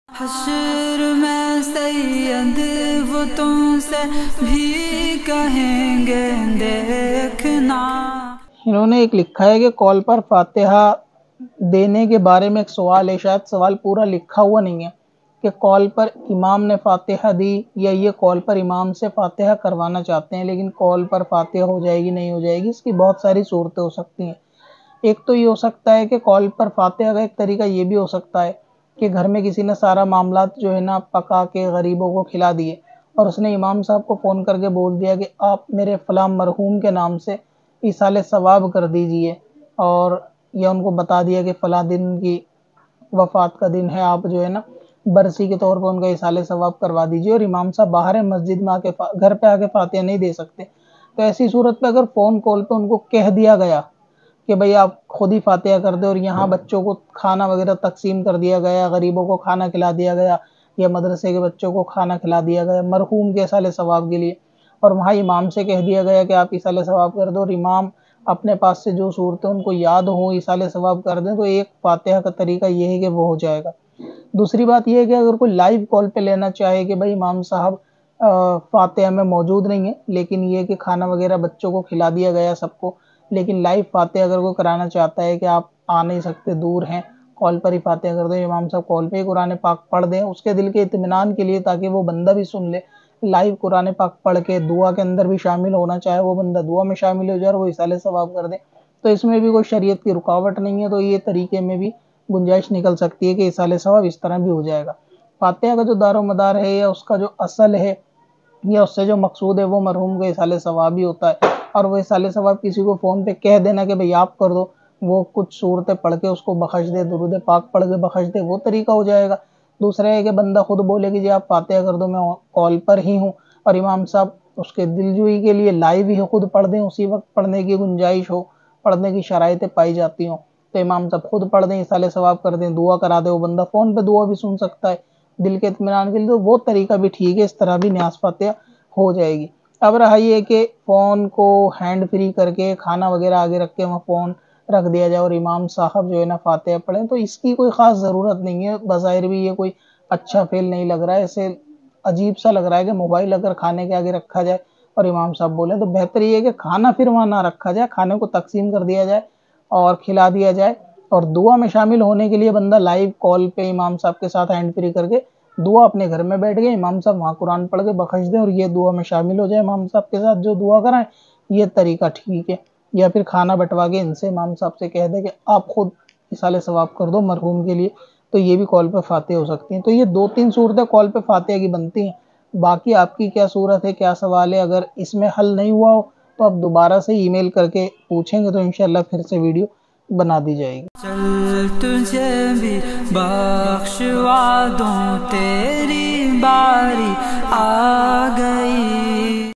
حشر میں سید وہ تم سے بھی کہیں گے دیکھنا۔ انہوں نے ایک لکھا ہے کہ کال پر فاتحہ دینے کے بارے میں ایک سوال ہے، شاید سوال پورا لکھا ہوا نہیں ہے کہ کال پر امام نے فاتحہ دی یا یہ کال پر امام سے فاتحہ کروانا چاہتے ہیں، لیکن کال پر فاتحہ ہو جائے گی نہیں ہو جائے گی، اس کی بہت ساری صورتیں ہو سکتی ہیں۔ ایک تو یہ ہو سکتا ہے کہ کال پر فاتحہ کا ایک طریقہ یہ بھی ہو سکتا ہے کہ گھر میں کسی نے سارا معاملات جو ہے نا پکا کے غریبوں کو کھلا دیے اور اس نے امام صاحب کو فون کر کے بول دیا کہ آپ میرے فلاں مرحوم کے نام سے ایصال ثواب کر دیجئے، اور یا ان کو بتا دیا کہ فلاں دن کی وفات کا دن ہے، آپ جو ہے نا برسی کے طور پر ان کا ایصال ثواب کروا دیجئے، اور امام صاحب باہر مسجد میں گھر پہ آ کے فاتحہ نہیں دے سکتے، تو ایسی صورت پہ اگر فون کال پہ ان کو کہہ دیا گیا کہ بھئی آپ خود ہی فاتحہ کر دیں، اور یہاں بچوں کو کھانا وغیرہ تقسیم کر دیا گیا، غریبوں کو کھانا کھلا دیا گیا یا مدرسے کے بچوں کو کھانا کھلا دیا گیا مرحوم کے ایصال ثواب کے لیے، اور وہاں امام سے کہہ دیا گیا کہ آپ ایصال ثواب کر دو، اور امام اپنے پاس سے جو صورتیں ان کو یاد ہوں ایصال ثواب کر دیں، تو ایک فاتحہ کا طریقہ یہ ہے کہ وہ ہو جائے گا۔ دوسری بات یہ ہے کہ اگر کوئی لائیو کال پہ لینا چاہے کہ بھئی امام صاحب فاتحہ میں موجود نہیں ہیں، لیکن یہ کہ کھانا وغیرہ بچوں کو کھلا دیا گیا سب کو، لیکن لائیو فاتحہ اگر کوئی کرانا چاہتا ہے کہ آپ آ نہیں سکتے دور ہیں، کال پر ہی فاتحہ کر دیں، امام صاحب کال پہ ہی قرآن پاک پڑھ دیں اس کے دل کے اطمینان کے لیے، تاکہ وہ بندہ بھی سن لے، لائیو قرآن پاک پڑھ کے دعا کے اندر بھی شامل ہونا چاہے وہ بندہ دعا میں شامل ہو جائے اور وہ ایصال ثواب کر دے، تو اس میں بھی کوئی شریعت کی رکاوٹ نہیں ہے، تو یہ طریقے میں بھی گنجائش نکل سکتی ہے کہ ایصال ثواب اس طرح بھی ہو جائے گا۔ فاتحہ کا جو دار و مدار ہے یا اس کا جو اصل ہے یا اس سے جو مقصود ہے وہ مرحوم کا ایصال ثواب ہی ہوتا ہے، اور وہ ایصال ثواب کسی کو فون پہ کہہ دینا کہ بھئی آپ کر دو، وہ کچھ صورتیں پڑھ کے اس کو بخش دے، درود پاک پڑھ کے بخش دے، وہ طریقہ ہو جائے گا۔ دوسرا ہے کہ بندہ خود بولے کہ جی آپ فاتحہ کر دو، میں کال پر ہی ہوں، اور امام صاحب اس کے دلجوئی کے لیے لائیو ہی خود پڑھ دیں، اسی وقت پڑھنے کی گنجائش ہو، پڑھنے کی شرائطیں پائی جاتی ہوں، تو امام صاحب خود پڑھ دیں، ایصال ثواب کر دیں، دعا کرا دے، وہ بندہ فون پہ دعا بھی سن سکتا ہے دل کے اطمینان کے لیے، تو وہ طریقہ بھی ٹھیک ہے، اس طرح بھی نیاز فاتحہ ہو جائے گی۔ اب رہا یہ کہ فون کو ہینڈ فری کر کے کھانا وغیرہ آگے رکھ کے وہاں فون رکھ دیا جائے اور امام صاحب جو ہے نا فاتحہ پڑھیں، تو اس کی کوئی خاص ضرورت نہیں ہے، بظاہر بھی یہ کوئی اچھا فعل نہیں لگ رہا ہے، اسے عجیب سا لگ رہا ہے کہ موبائل اگر کھانے کے آگے رکھا جائے اور امام صاحب بولیں، تو بہتر یہ ہے کہ کھانا پھر وہاں نہ رکھا جائے، کھانے کو تقسیم کر دیا جائے اور کھلا دیا جائے، اور دعا میں شامل ہونے کے لیے بندہ لائیو کال پہ امام صاحب کے ساتھ ہینڈ فری کر کے دعا اپنے گھر میں بیٹھ گئے، امام صاحب وہاں قرآن پڑھ کے بخش دیں اور یہ دعا میں شامل ہو جائے امام صاحب کے ساتھ جو دعا کرائیں، یہ طریقہ ٹھیک ہے۔ یا پھر کھانا بٹوا کے ان سے امام صاحب سے کہہ دیں کہ آپ خود ایصال ثواب کر دو مرحوم کے لیے، تو یہ بھی کال پہ فاتحہ ہو سکتی ہیں۔ تو یہ دو تین صورتیں کال پہ فاتحہ کی بنتی ہیں، باقی آپ کی کیا صورت ہے، کیا سوال ہے، اگر اس میں حل نہیں ہوا ہو تو آپ دوبارہ سے ای میل کر کے پوچھیں گے تو انشاءاللہ پھر سے ویڈیو بنا دی جائے گی۔ چل تجھے بھی بخشوا دوں، تیری باری آ گئی۔